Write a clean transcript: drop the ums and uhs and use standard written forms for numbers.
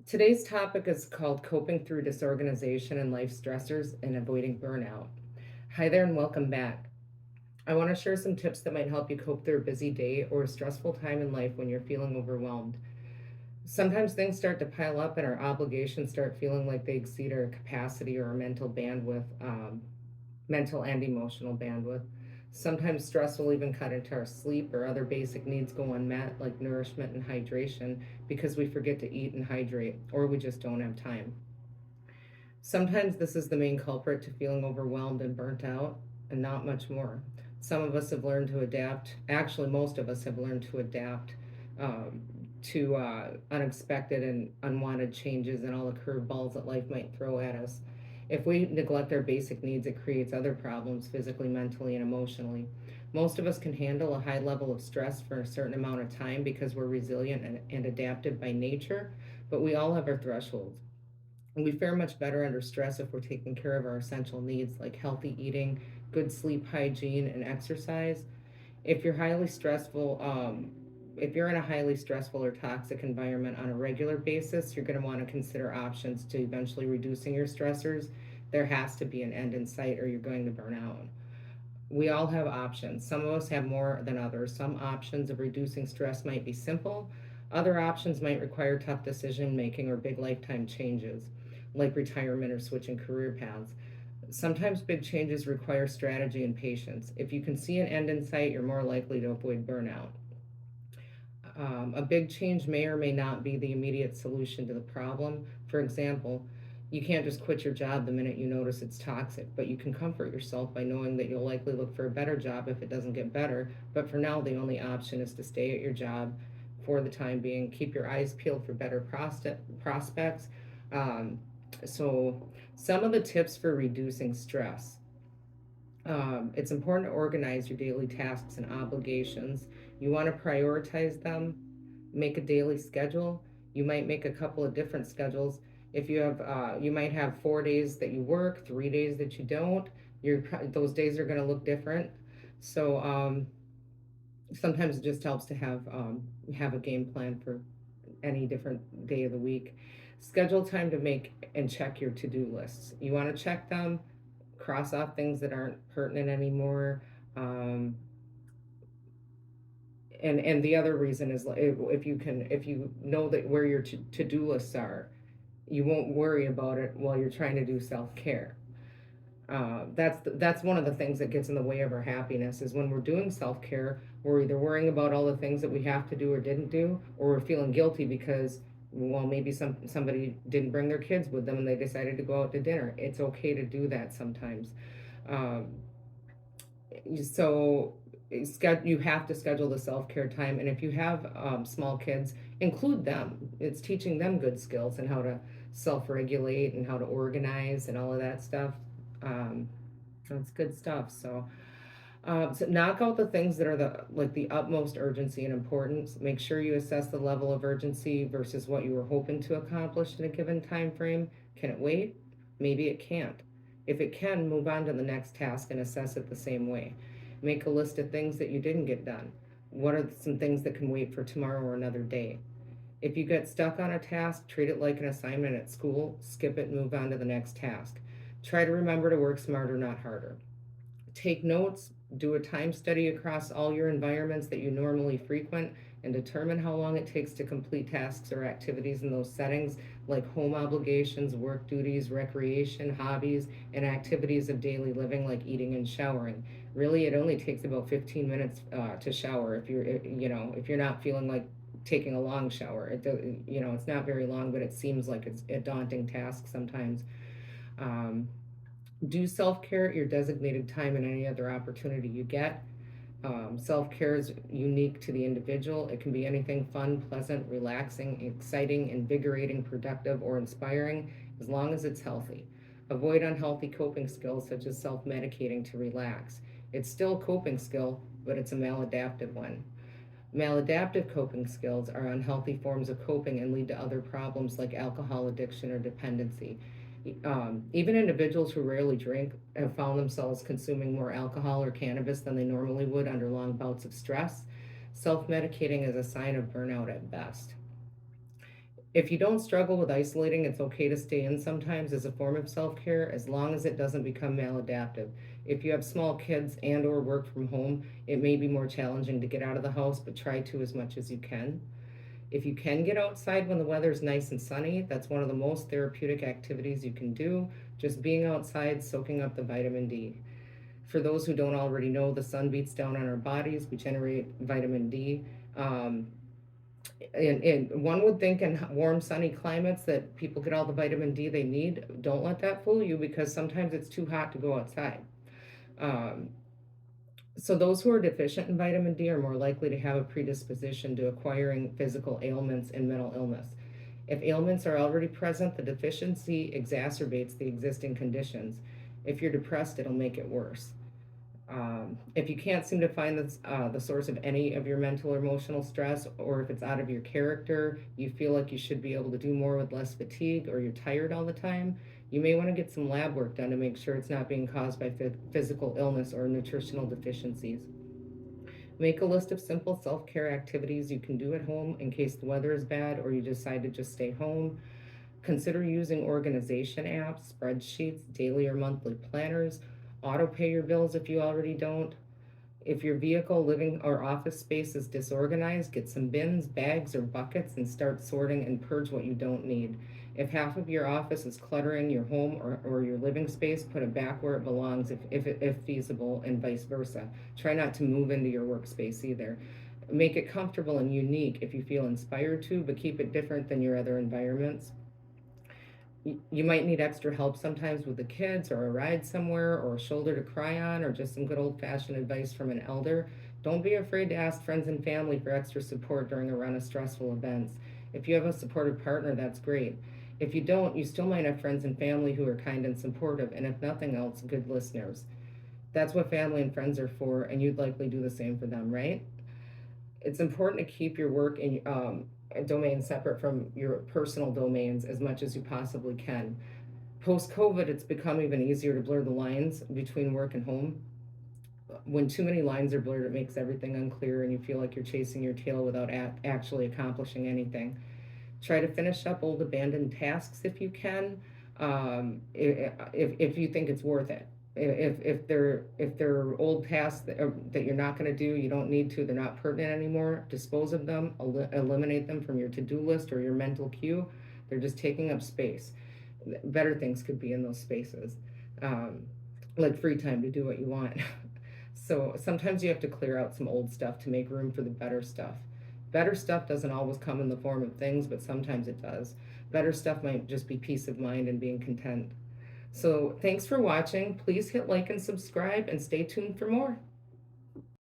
Today's topic is called Coping Through Disorganization and Life Stressors and Avoiding Burnout. Hi there and welcome back. I want to share some tips that might help you cope through a busy day or a stressful time in life when you're feeling overwhelmed. Sometimes things start to pile up and our obligations start feeling like they exceed our capacity or our mental bandwidth, mental and emotional bandwidth. Sometimes stress will even cut into our sleep or other basic needs go unmet, like nourishment and hydration, because we forget to eat and hydrate or we just don't have time. Sometimes this is the main culprit to feeling overwhelmed and burnt out, and not much more. Some of us have learned to adapt. Actually, most of us have learned to adapt um, to unexpected and unwanted changes and all the curveballs that life might throw at us. If we neglect our basic needs, it creates other problems physically, mentally, and emotionally. Most of us can handle a high level of stress for a certain amount of time because we're resilient and adaptive by nature, but we all have our thresholds. And we fare much better under stress if we're taking care of our essential needs like healthy eating, good sleep hygiene, and exercise. If you're highly stressful, if you're in a highly stressful or toxic environment on a regular basis, you're going to want to consider options to eventually reducing your stressors. There has to be an end in sight, or you're going to burn out. We all have options. Some of us have more than others. Some options of reducing stress might be simple. Other options might require tough decision making or big lifetime changes, like retirement or switching career paths. Sometimes big changes require strategy and patience. If you can see an end in sight, you're more likely to avoid burnout. A big change may or may not be the immediate solution to the problem. For example, you can't just quit your job the minute you notice it's toxic, but you can comfort yourself by knowing that you'll likely look for a better job if it doesn't get better. But for now, the only option is to stay at your job for the time being. Keep your eyes peeled for better prospects. Um, so, some of the tips for reducing stress. It's important to organize your daily tasks and obligations. You want to prioritize them, make a daily schedule. You might make a couple of different schedules. If you have, you might have 4 days that you work, 3 days that you don't. Those days are going to look different. So sometimes it just helps to have a game plan for any different day of the week. Schedule time to make and check your to-do lists. You want to check them, cross off things that aren't pertinent anymore. Um, and the other reason is if you know that where your to-do lists are, you won't worry about it while you're trying to do self-care. That's one of the things that gets in the way of our happiness is when we're doing self-care, we're either worrying about all the things that we have to do or didn't do, or we're feeling guilty because, well, maybe somebody didn't bring their kids with them and they decided to go out to dinner. It's okay to do that sometimes. um, so you have to schedule the self-care time, and if you have small kids, include them. It's teaching them good skills and how to self-regulate and how to organize and all of that stuff. um, that's good stuff. So knock out the things that are the utmost urgency and importance. Make sure you assess the level of urgency versus what you were hoping to accomplish in a given time frame. Can it wait? Maybe it can't. If it can, move on to the next task and assess it the same way. Make a list of things that you didn't get done. What are some things that can wait for tomorrow or another day? If you get stuck on a task, treat it like an assignment at school, skip it, and move on to the next task. Try to remember to work smarter, not harder. Take notes, do a time study across all your environments that you normally frequent, and determine how long it takes to complete tasks or activities in those settings, like home obligations, work duties, recreation, hobbies, and activities of daily living like eating and showering. Really, it only takes about 15 minutes to shower if you're not feeling like taking a long shower. It's not very long, but it seems like it's a daunting task sometimes. Um, do self care at your designated time and any other opportunity you get. Self care is unique to the individual. It can be anything fun, pleasant, relaxing, exciting, invigorating, productive, or inspiring, as long as it's healthy. Avoid unhealthy coping skills such as self medicating to relax. It's still a coping skill, but it's a maladaptive one. Maladaptive coping skills are unhealthy forms of coping and lead to other problems like alcohol addiction or dependency. Even individuals who rarely drink have found themselves consuming more alcohol or cannabis than they normally would under long bouts of stress. Self medicating is a sign of burnout at best. If you don't struggle with isolating, it's okay to stay in sometimes as a form of self-care as long as it doesn't become maladaptive. If you have small kids and or work from home, it may be more challenging to get out of the house, but try to as much as you can. If you can get outside when the weather's nice and sunny, that's one of the most therapeutic activities you can do. Just being outside, soaking up the vitamin D. For those who don't already know, the sun beats down on our bodies, we generate vitamin D. Um, and one would think in warm, sunny climates that people get all the vitamin D they need. Don't let that fool you because sometimes it's too hot to go outside. Um, so, those who are deficient in vitamin D are more likely to have a predisposition to acquiring physical ailments and mental illness. If ailments are already present, the deficiency exacerbates the existing conditions. If you're depressed, it'll make it worse. If you can't seem to find the source of any of your mental or emotional stress, or if it's out of your character, you feel like you should be able to do more with less fatigue, or you're tired all the time, you may want to get some lab work done to make sure it's not being caused by physical illness or nutritional deficiencies. Make a list of simple self care activities you can do at home in case the weather is bad or you decide to just stay home. Consider using organization apps, spreadsheets, daily or monthly planners. Auto pay your bills if you already don't. If your vehicle, living, or office space is disorganized, get some bins, bags, or buckets and start sorting and purge what you don't need. If half of your office is cluttering your home or your living space, put it back where it belongs if feasible, and vice versa. Try not to move into your workspace either. Make it comfortable and unique if you feel inspired to, but keep it different than your other environments. You might need extra help sometimes with the kids or a ride somewhere or a shoulder to cry on or just some good old fashioned advice from an elder. Don't be afraid to ask friends and family for extra support during a run of stressful events. If you have a supportive partner, that's great. If you don't, you still might have friends and family who are kind and supportive, and if nothing else, good listeners. That's what family and friends are for, and you'd likely do the same for them, right? It's important to keep your work and domain separate from your personal domains as much as you possibly can. Post COVID, it's become even easier to blur the lines between work and home. When too many lines are blurred, it makes everything unclear and you feel like you're chasing your tail without actually accomplishing anything. Try to finish up old abandoned tasks if you can, if you think it's worth it. If they're old tasks that you're not going to do, you don't need to, they're not pertinent anymore, dispose of them, eliminate them from your to-do list or your mental queue. They're just taking up space. Better things could be in those spaces, um, like free time to do what you want. So sometimes you have to clear out some old stuff to make room for the better stuff. Better stuff doesn't always come in the form of things, but sometimes it does. Better stuff might just be peace of mind and being content. So thanks for watching. Please hit like and subscribe and stay tuned for more.